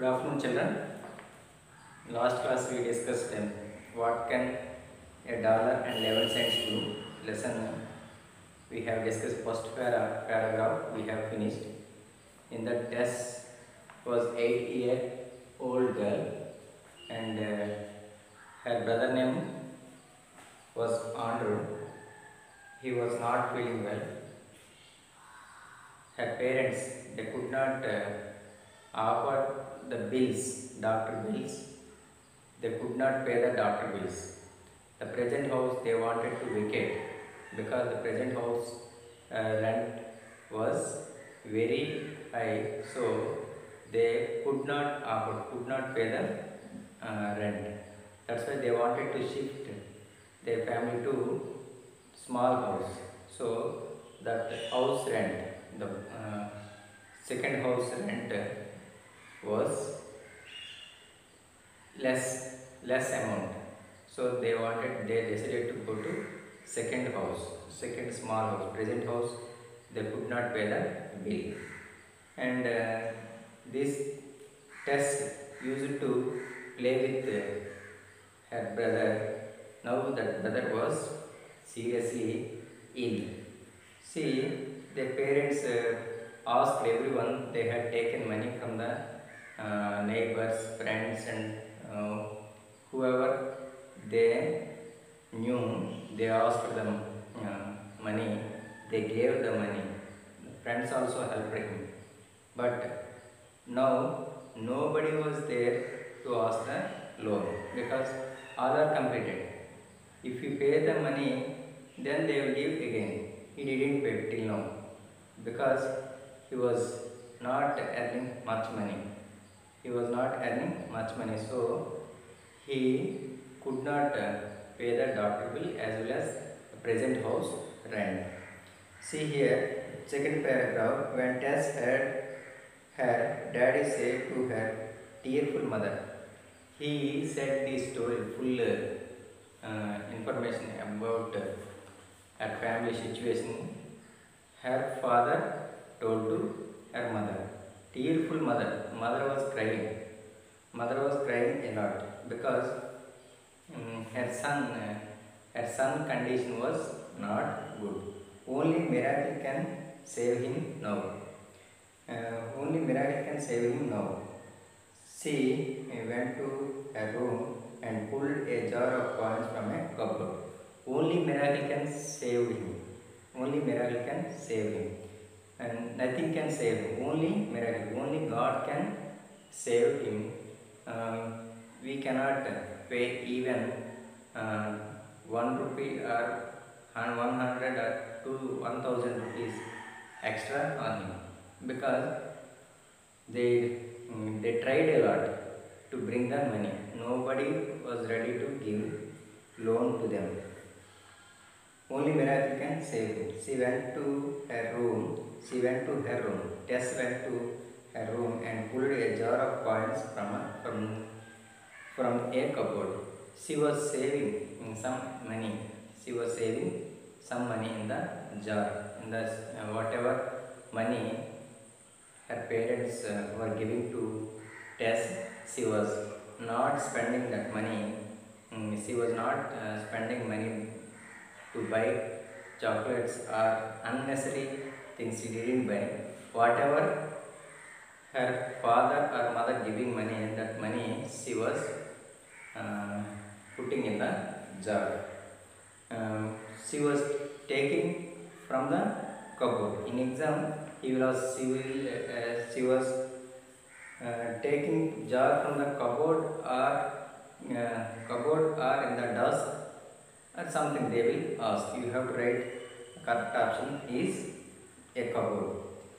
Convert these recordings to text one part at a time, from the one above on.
afternoon, children. Last class we discussed what can $1.11 do. Lesson we have discussed first paragraph we have finished. In the test was 8-year-old girl and her brother name was Andrew. He was not feeling well. Her parents, they could not afford the bills, doctor bills. They could not pay the doctor bills. The present house they wanted to vacate because the present house rent was very high, so they could not afford, could not pay the rent. That's why they wanted to shift their family to small house. So that house rent, the second house rent was less amount. So they decided to go to second house, second small house. Present house they could not pay the bill, and this test used to play with her brother. Now that brother was seriously ill. See, their parents asked everyone. They had taken money from the neighbors, friends, and whoever they knew. They asked them money. They gave the money. Friends also helped him. But now nobody was there to ask the loan because all are completed. If you pay the money, then they will give again. He didn't pay till now because he was not earning much money. He was not earning much money, so he could not pay the doctor bill as well as the present house rent. See here, second paragraph. When Tess heard her daddy say to her tearful mother, he said the story full information about her family situation. Her father told to her mother. Tearful mother. Mother was crying. Mother was crying a lot because her son condition was not good. Only miracle can save him now. Only miracle can save him now. She went to her room and pulled a jar of coins from a cupboard. Only miracle can save him. Only miracle can save him. And nothing can save him. Only miracle. Only God can save him. We cannot pay even 1 rupee or 100 or 1,000 rupees extra on him because they tried a lot to bring the money. Nobody was ready to give loan to them. Only miracle can save him. She went to her room. Tess went to her room and pulled a jar of coins from a cupboard. She was saving some money. She was saving some money in the jar. In the whatever money her parents were giving to Tess, she was not spending that money. She was not spending money to buy chocolates or unnecessary things. She didn't buy. Whatever her father or mother giving money, and that money she was putting in the jar. She was taking from the cupboard. In exam, she was taking jar from the cupboard or in the dust or something. They will ask. You have to write. Correct option is a cupboard.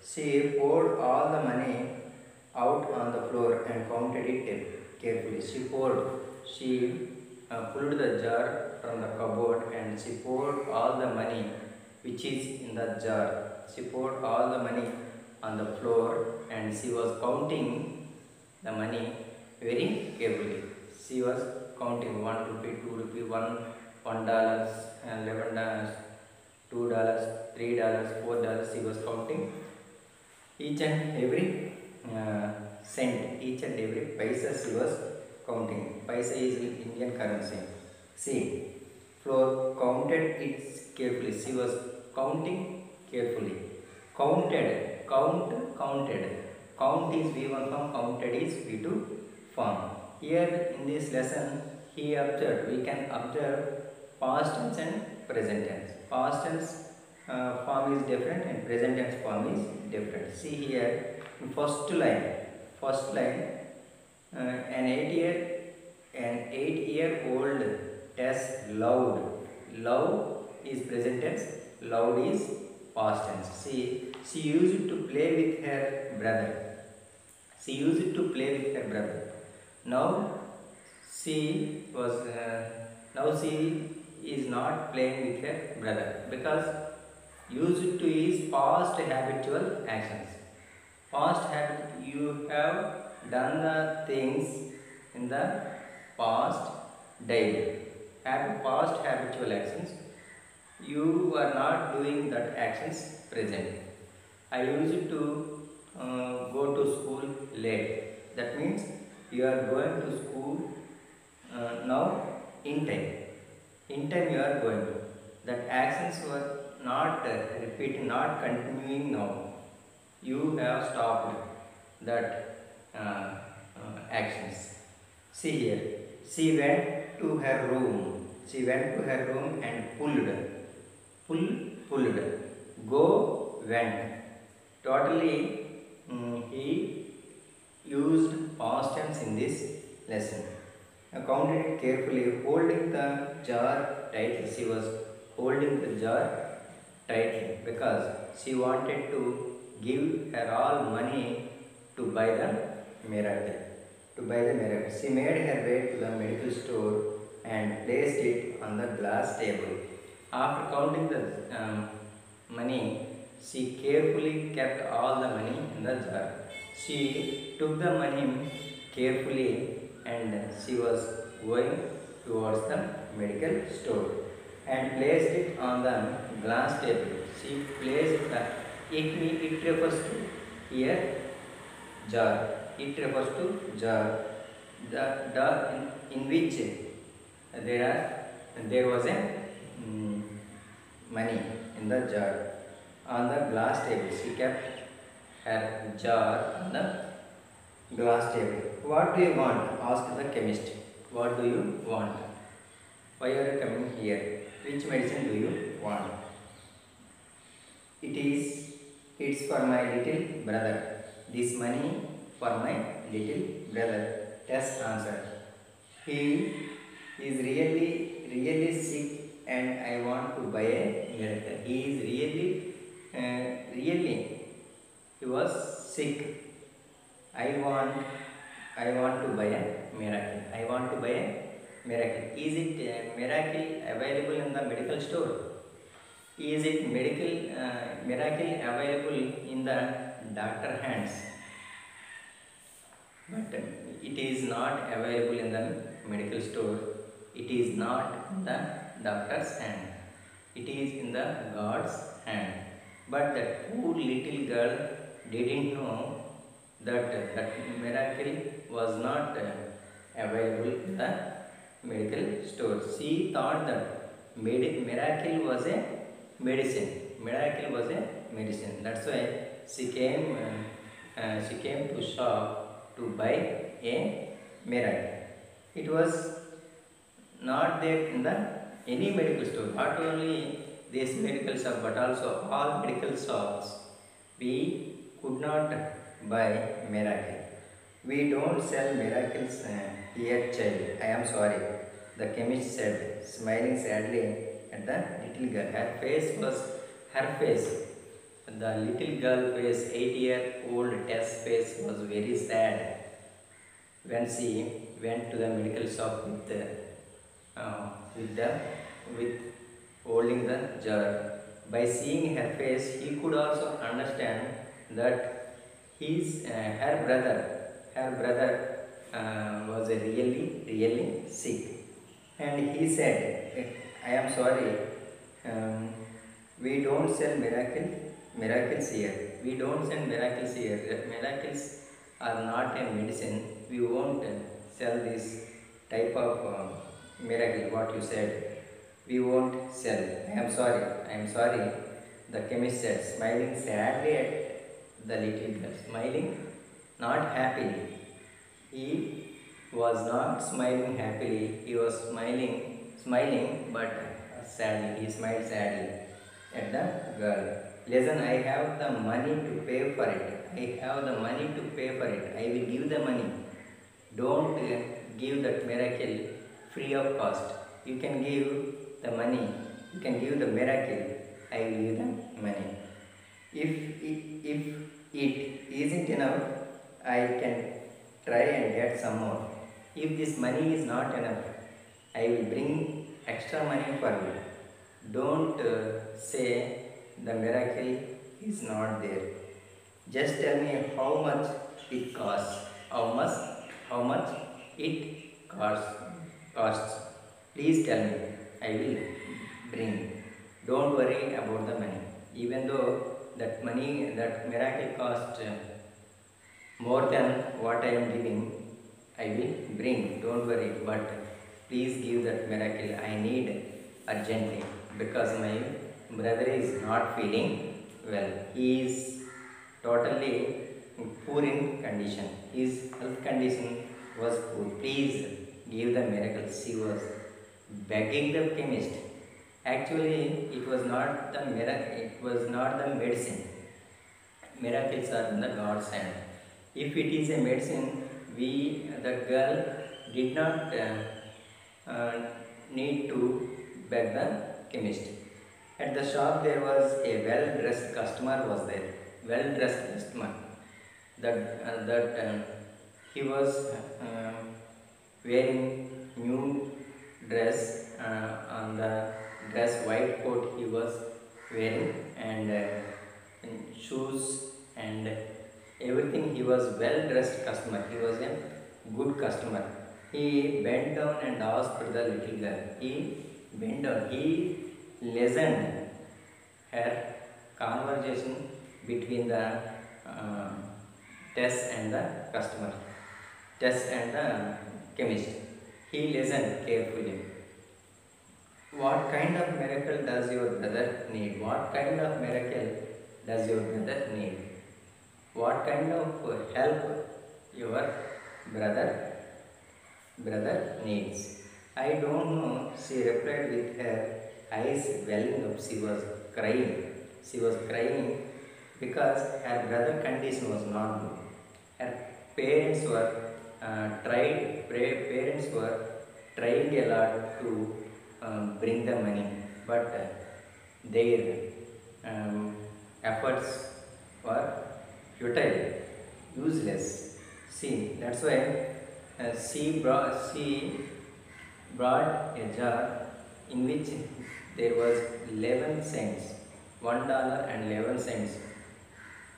She poured all the money out on the floor and counted it carefully. She pulled the jar from the cupboard and she poured all the money which is in the jar. She poured all the money on the floor and she was counting the money very carefully. She was counting 1 rupee, 2 rupee, $1, $11, $2, $3, $4. She was counting each and every cent, each and every paisa she was counting. Paisa is Indian currency. See, floor counted it carefully. She was counting carefully. Counted, count, counted. Count is V1 form, counted is V2 form. Here in this lesson, he observed, we can observe past tense and present tense. Past tense form is different and present tense form is different. See here, in first line, an 8-year-old tests loud. Loud is present tense, loud is past tense. See, she used to play with her brother. She used to play with her brother. Now she is not playing with her brother, because used to is past habitual actions. Past habit, you have done the things in the past daily. Past habitual actions. You are not doing that actions present. I used to go to school late. That means you are going to school now in time. In time you are going. That actions were not repeating, not continuing now. You have stopped that actions. See here. She went to her room. She went to her room and pulled. Pulled. Go, went. Totally, he used past tense in this lesson. I counted it carefully, holding the jar tightly. She was holding the jar tightly because she wanted to give her all money to buy the miracle. She made her way to the medical store and placed it on the glass table. After counting the money, she carefully kept all the money in the jar. She took the money carefully and she was going towards the medical store and placed it on the glass table. She placed it refers to here jar. It refers to jar. In which there was a money in the jar. On the glass table, she kept her jar on the glass table. What do you want? Asked the chemist. What do you want? Why are you coming here? Which medicine do you want? It's for my little brother. This money for my little brother. Tess answered. He is really sick and I want to buy a miracle. He is he was sick. I want to buy a miracle. I want to buy a miracle. Is it a miracle available in the medical store? Is it miracle available in the doctor hands? But it is not available in the medical store. It is not in the doctor's hand. It is in the God's hand. But that poor little girl didn't know that miracle was not available in the medical store. She thought that miracle was a medicine. Miracle was a medicine. That's why she came to shop to buy a miracle. It was not there in any medical store. Not only this medical shop, but also all medical shops. We could not buy miracle. We don't sell miracles here, child. I am sorry, the chemist said, smiling sadly at the little girl. Her face, the little girl face, 8-year-old Tess face was very sad when she went to the medical shop with holding the jar. By seeing her face, he could also understand that her brother was really sick. And he said, I am sorry, we don't sell miracles here. We don't sell miracles here. Miracles are not a medicine, we won't sell this type of miracle. What you said, we won't sell. I am sorry. The chemist said, smiling sadly at the little girl. Smiling, not happily. He was not smiling happily. He was smiling, but sadly. He smiled sadly at the girl. Listen, I have the money to pay for it. I have the money to pay for it. I will give the money. Don't give that miracle free of cost. You can give the money. You can give the miracle. I will give the money. If it isn't enough, I can try and get some more. If this money is not enough, I will bring extra money for you. Don't say the miracle is not there. Just tell me how much it costs. How much it costs. Please tell me. I will bring. Don't worry about the money. Even though that miracle cost more than what I am giving, I will bring. Don't worry. But please give that miracle. I need urgently, because my brother is not feeling well. He is totally poor in condition. His health condition was poor. Please give the miracle. She was begging the chemist. Actually, it was not the miracle. It was not the medicine. Miracles are in the God's hand. If it is a medicine, the girl did not need to beg the chemist. At the shop, there was a well-dressed customer was there. Well-dressed customer. He was wearing new dress. On the dress, white coat he was wearing, and shoes and everything. He was well-dressed customer. He was a good customer. He bent down and asked the little girl. He bent down. He listened her conversation between the Tess and the customer, Tess and the chemist. He listened carefully. What kind of miracle does your brother need? What kind of miracle does your brother need? What kind of help your brother needs? I don't know, she replied with her eyes welling up. She was crying. She was crying because her brother's condition was not good. Her parents were trying a lot to bring the money, but their efforts were futile, useless. See, that's why she brought a jar in which there was 11 cents, $1.11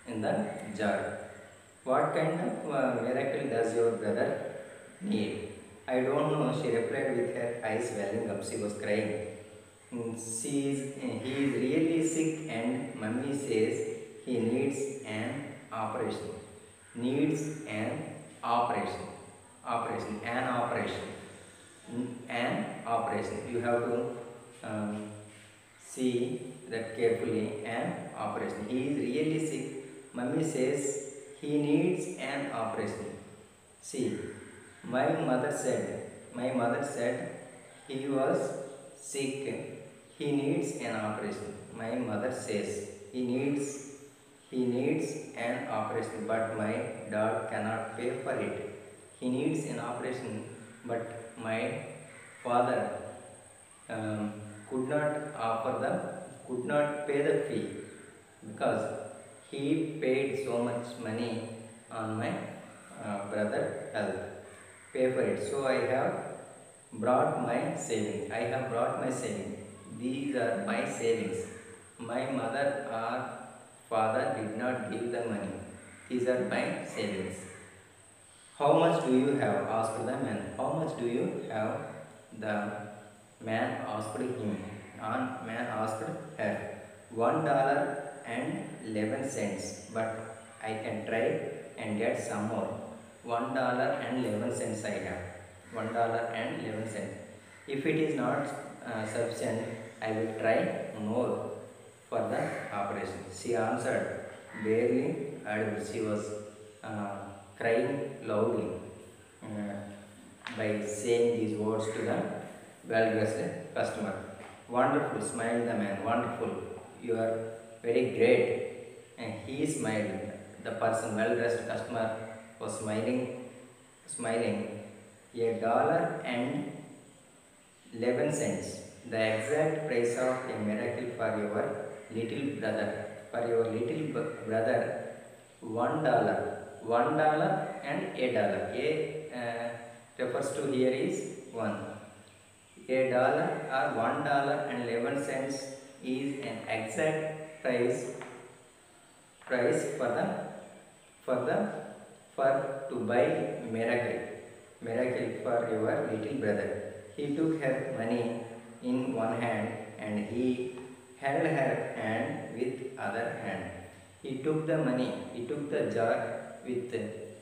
in the jar. What kind of miracle does your brother need? I don't know, she replied with her eyes welling up. She was crying. He is really sick and mummy says he needs an operation. Needs an operation. An operation. You have to see that carefully. An operation. He is really sick. Mummy says he needs an operation. See, my mother said he was sick. He needs an operation. My mother says he needs an operation, but my dad cannot pay for it. He needs an operation, but my father could not pay the fee, because he paid so much money on my brother health. Pay for it. So I have brought my savings. These are my savings. My mother or father did not give the money. These are my savings. How much do you have? Asked the man. How much do you have? The man asked him. Man asked her. $1.11. But I can try and get some more. $1.11 I have. $1.11. If it is not sufficient, I will try more for the operation. She answered barely audible. She was crying loudly by saying these words to the well-dressed customer. Wonderful, smiled the man. Wonderful, you are very great. And he smiled. The person, well-dressed customer, was smiling. $1.11, the exact price of a miracle for your little brother. For your little brother, $1 and $1. Refers to here is one. $1 or $1.11 is an exact price for to buy miracle for your little brother. He took her money in one hand and he held her hand with other hand. He took the money, he took the jar with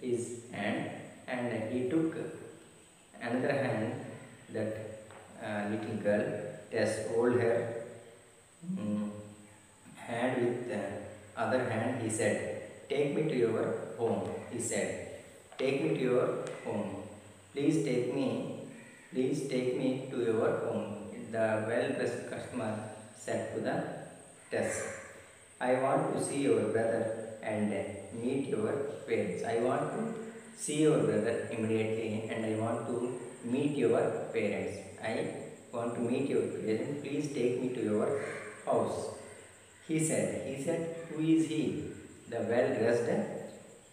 his hand, and he took another hand, that little girl, just hold her hand with other hand. He said, take me to your home. He said, take me to your home. Please take me to your home. The well-dressed customer said to the Tess, I want to see your brother and meet your parents. I want to see your brother immediately and I want to meet your parents. I want to meet your parents. Please take me to your house. He said, who is he? The well-dressed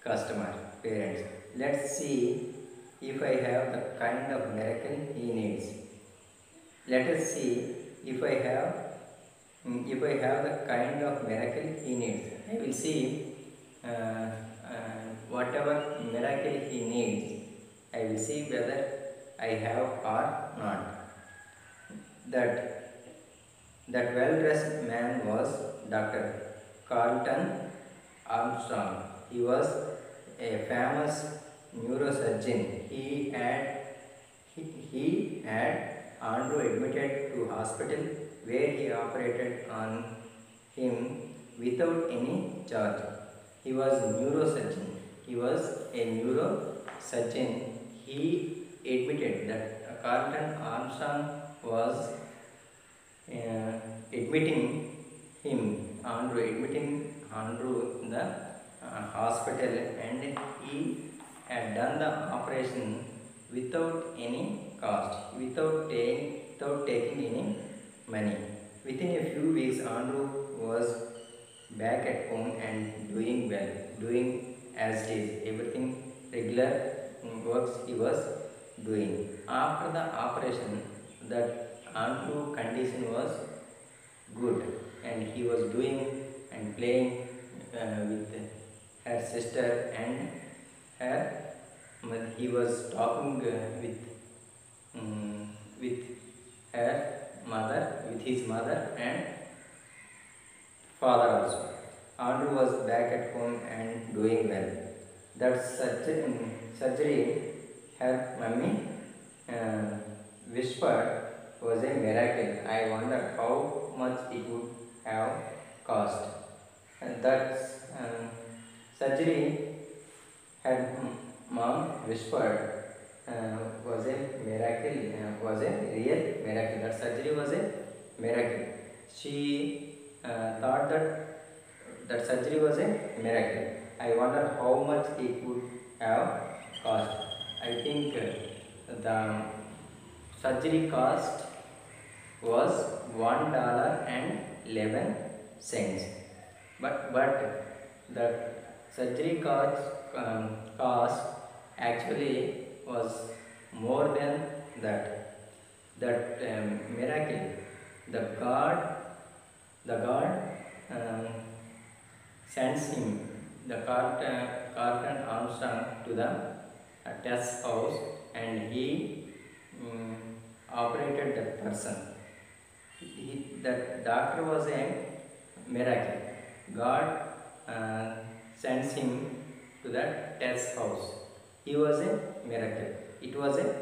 customer, parents. Let's see if I have the kind of miracle he needs. Let us see if I have the kind of miracle he needs. I will see whatever miracle he needs. I will see whether I have or not. That well-dressed man was Dr. Carlton Armstrong. He was a famous neurosurgeon. He had Andrew admitted to hospital where he operated on him without any charge. He was a neurosurgeon. He admitted that Carlton Armstrong was admitting Andrew in the hospital, and he had done the operation without any cost, without taking any money. Within a few weeks, Andrew was back at home and doing well, doing as it is, everything regular works he was doing. After the operation, that Andrew's condition was good and he was doing and playing with her sister and her. He was talking with her mother, with his mother and father also. Andrew was back at home and doing well. That surgery her mummy whispered was a miracle. I wonder how much it would have cost. That surgery her mom whispered was a miracle, was a real miracle. That surgery was a miracle. She thought that surgery was a miracle. I wonder how much it would have cost. I think the surgery cost was $1.11. But the surgery cost actually was more than that. Miracle, the God sends him, the Carlton Armstrong, to the Tess house, and he operated that person. That doctor was a miracle. God sends him to the Tess house. He was a miracle. It was a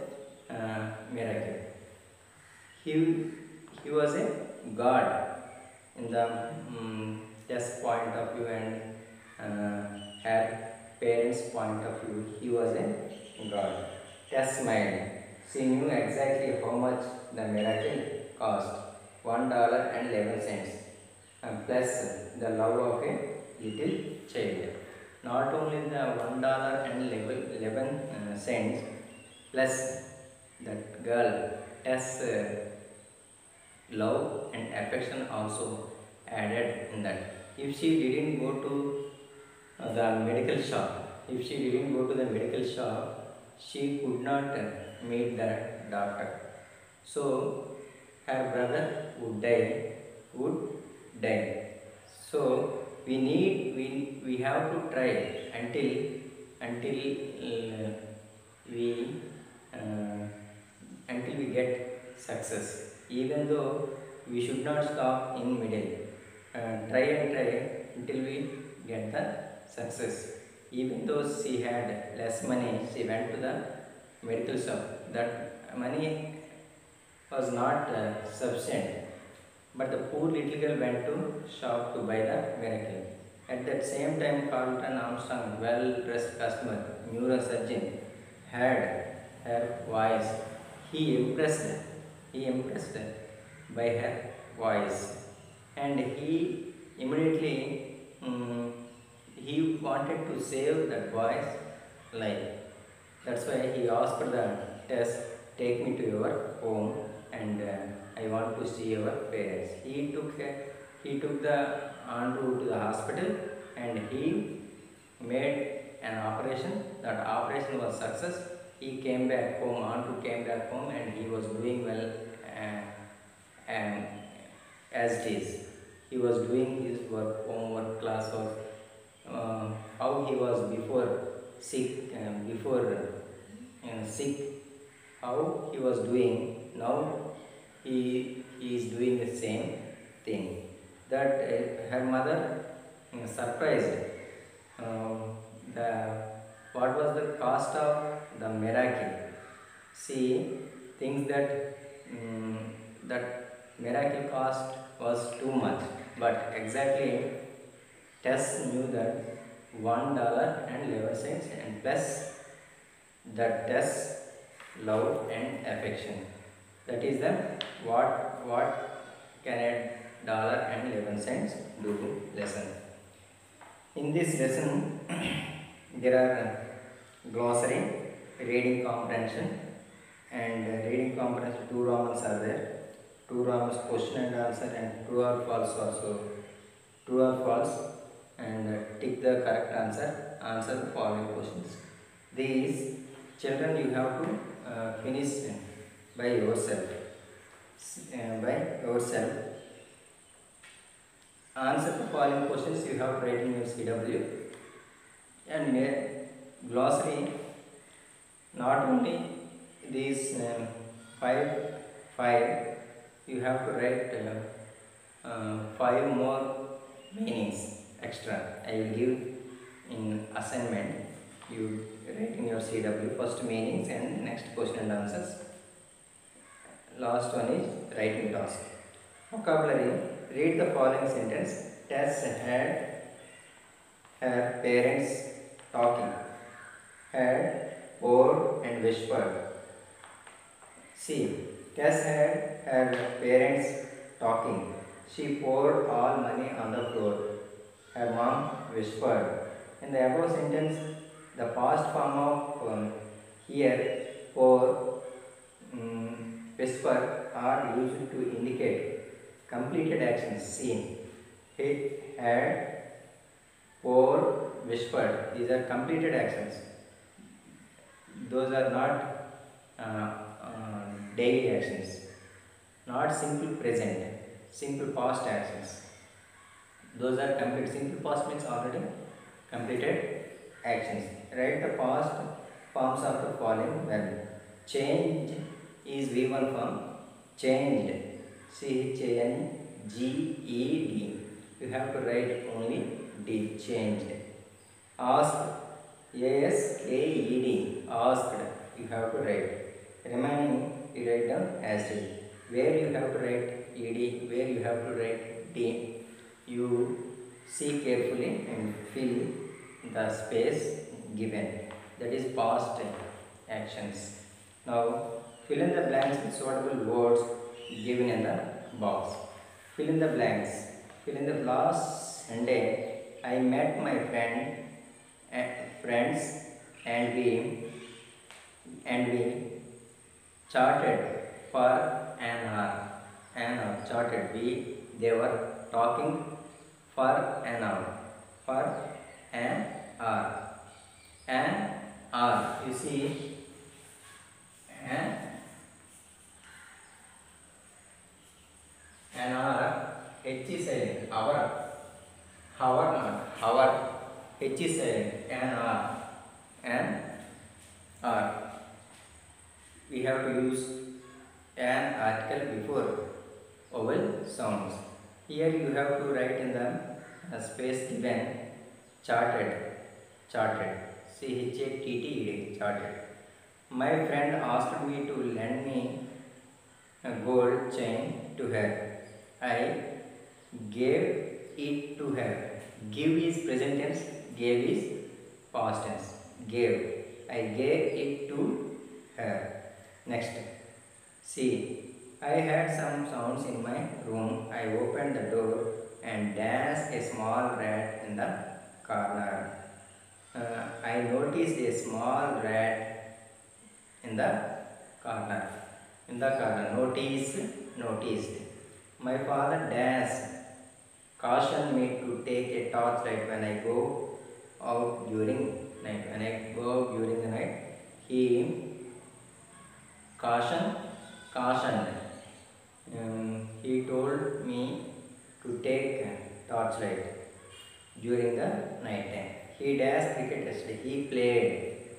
miracle. He, he was a God in the Tess point of view and her parents' point of view. He was a God. Tess smiled. She knew exactly how much the miracle cost. $1.11, plus the love of a little child. Not only the $1.11 plus that girl Tess love and affection also added in that. If she didn't go to the medical shop, she could not meet the doctor. So her brother would die. So we have to try until we until we get success. Even though we should not stop in middle. Try and try until we get the success. Even though she had less money, she went to the medical shop. That money was not sufficient, but the poor little girl went to shop to buy the miracle. At that same time, Carlton Armstrong, well-dressed customer, neurosurgeon, heard her voice. He impressed by her voice, and he immediately he wanted to save that boy's life. That's why he asked the Tess, take me to your home and I want to see your parents. He took the Andrew to the hospital and he made an operation. That operation was success. He came back home. Andrew came back home and he was doing well, and as it is. He was doing his work, homework, classwork. How he was before sick, how he was doing. Now he is doing the same thing. That her mother surprised. What was the cost of the miracle? She thinks that that miracle cost was too much, but exactly Tess knew that $1.11 and plus the Tess love and affection. That is the what can a $1.11 do lesson. In this lesson there are glossary, reading comprehension, and reading comprehension 2 Romans are there. 2 Romans question and answer, and true or false also. True or false, and tick the correct answer. Answer the following questions. These children you have to finish by yourself. Answer the following questions you have to write in your CW. And glossary, not only these five, you have to write 5 more meanings extra. I will give in assignment. You write in your CW first meanings and next question and answers. Last one is writing task. Vocabulary. Read the following sentence. Tess had her parents talking. Had, poured and whispered. C. Tess had her parents talking. She poured all money on the floor. Her mom whispered. In the above sentence, the past form of hear, pour, whisper are used to indicate completed actions seen. He had, poured, whispered. These are completed actions. Those are not daily actions. Not simple present, simple past actions. Those are complete. Simple past means already completed actions. Write the past forms of the following verb. Change is V1 form. Changed. C-H-A-N-G-E-D. You have to write only D. Changed. Ask ASKED, asked, you have to write. Remaining, you write down as it. Where you have to write ED, where you have to write D, you see carefully and fill the space given. That is past actions. Now, fill in the blanks with suitable words given in the box. Fill in the blanks. Fill in the last Sunday, I met my friends and we chatted for an hour. Chatted. They were talking for an hour. For an hour. An hour. You see, an hour. H is silent. Hour. Hour not. Hour. H is silent. An hour. An hour. We have to use an article before vowel sounds. Here you have to write in the space given charted. Charted. CHATTED. Charted. My friend asked me to lend me a gold chain to her. I gave it to her. Give is present tense. Gave is past tense. Gave. I gave it to her. Next. See. I had some sounds in my room. I opened the door and danced a small rat in the corner. I noticed a small rat in the corner. In the corner. Noticed. My father danced. Cautioned me to take a torchlight when I go out during night. When I go out during the night, he cautioned. He told me to take a torchlight during the night time. He dashed cricket yesterday. He played.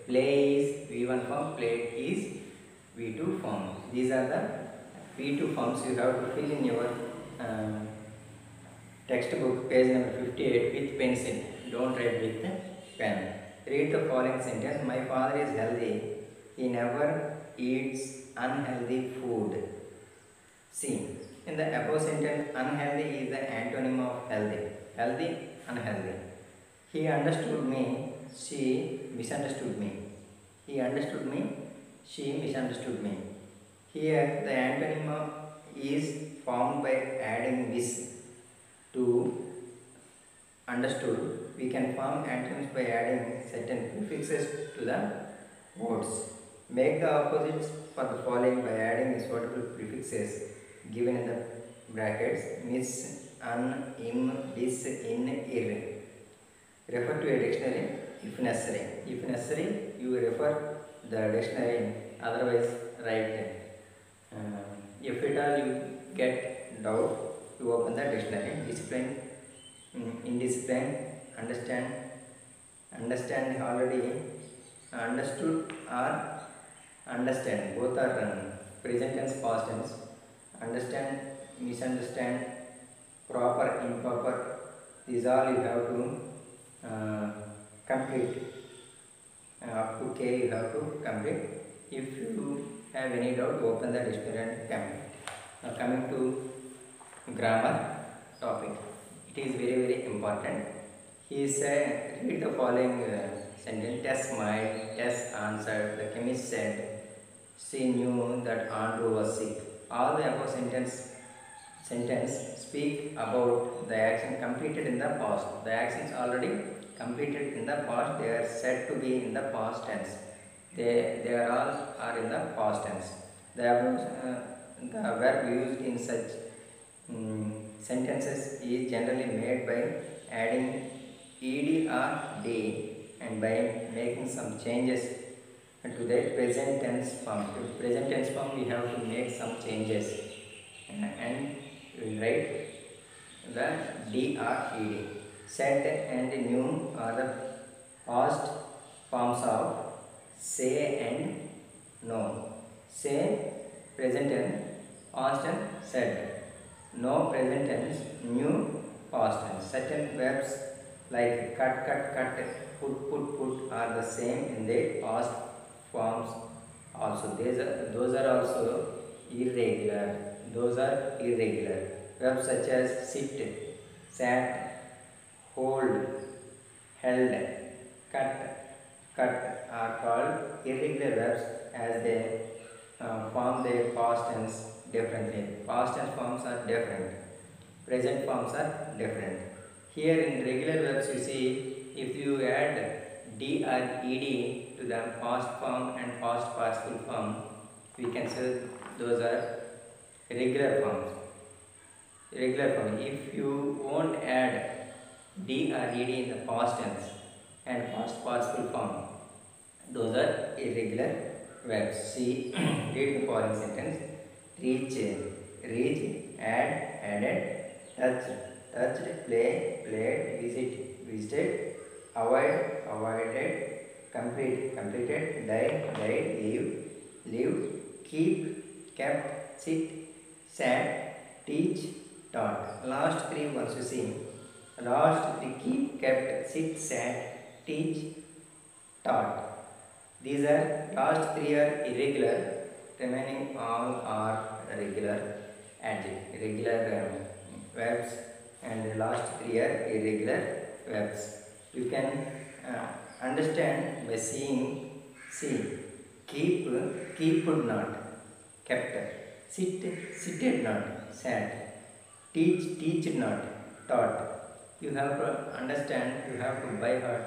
Play is V1 form. Played is V2 form. These are the V2 forms you have to fill in your textbook, page number 58 with pencil. Don't write with pen. Read the following sentence. My father is healthy. He never eats unhealthy food. See, in the above sentence, unhealthy is the antonym of healthy. Healthy, unhealthy. He understood me. She misunderstood me. He understood me. She misunderstood me. Here, the antonym is formed by adding this to understood. We can form antonyms by adding certain prefixes to the words. Make the opposites for the following by adding suitable prefixes given in the brackets: miss, un, im, dis, in, ir. Refer to a dictionary if necessary. If necessary, you refer the dictionary, otherwise write. If at all you get doubt, you open the dictionary. Discipline, indiscipline, understand already, understood or understand. Both are present tense, past tense. Understand, misunderstand, proper, improper. These all you have to complete. Up to K you have to complete. If you have any doubt, open the dictionary and complete. Now coming to grammar topic. It is very, very important. He said, read the following sentence. Tess smiled, Tess answered, the chemist said, she knew that Andrew was sick. All the above sentence speak about the action completed in the past. The actions already completed in the past, they are said to be in the past tense. They are all are in the past tense. The verb used in such sentences is generally made by adding ed or d and by making some changes to the present tense form. To present tense form, we have to make some changes and we will write the d or ed. Said and knew are the past forms of say and know. Say present tense, past tense said. Know present tense, knew past tense. Certain verbs like cut, cut, cut, put are the same in their past forms also. Those are also irregular. Those are irregular. Verbs such as sit, sat, hold, held, cut are called irregular verbs as they form their past tense differently. Past tense forms are different. Present forms are different. Here in regular verbs you see, if you add d or ed to the past form and past participle form, we can say those are regular forms. Regular form. If you won't add d or ed in the past tense and past participle form, those are irregular verbs. See, read the following sentence. Reach, reach, add, added, touch, touched, play, played, visit, visited, avoid, avoided, complete, completed, die, died, leave, lived, keep, kept, sit, sat, teach, taught. Last three ones you see. Last three: keep, kept, sit, sat, teach, taught. These are last three are irregular, remaining all are regular verbs, and the last three are irregular verbs. You can understand by seeing. See, keep, keeped not, kept, sit, sitted not, sat, teach, teached not, taught. You have to understand, you have to by heart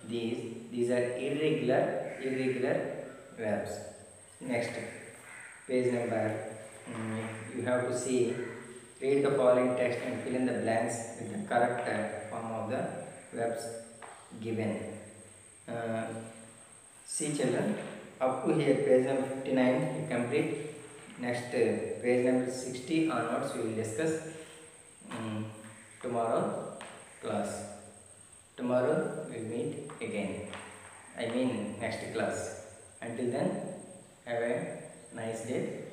these are irregular verbs. Next, page number, you have to see, read the following text and fill in the blanks with the correct form of the verbs given. See children, up to here page number 59 you complete. Next page number 60 onwards we will discuss tomorrow class. Tomorrow we will meet again. I mean next class. Until then, have a nice day.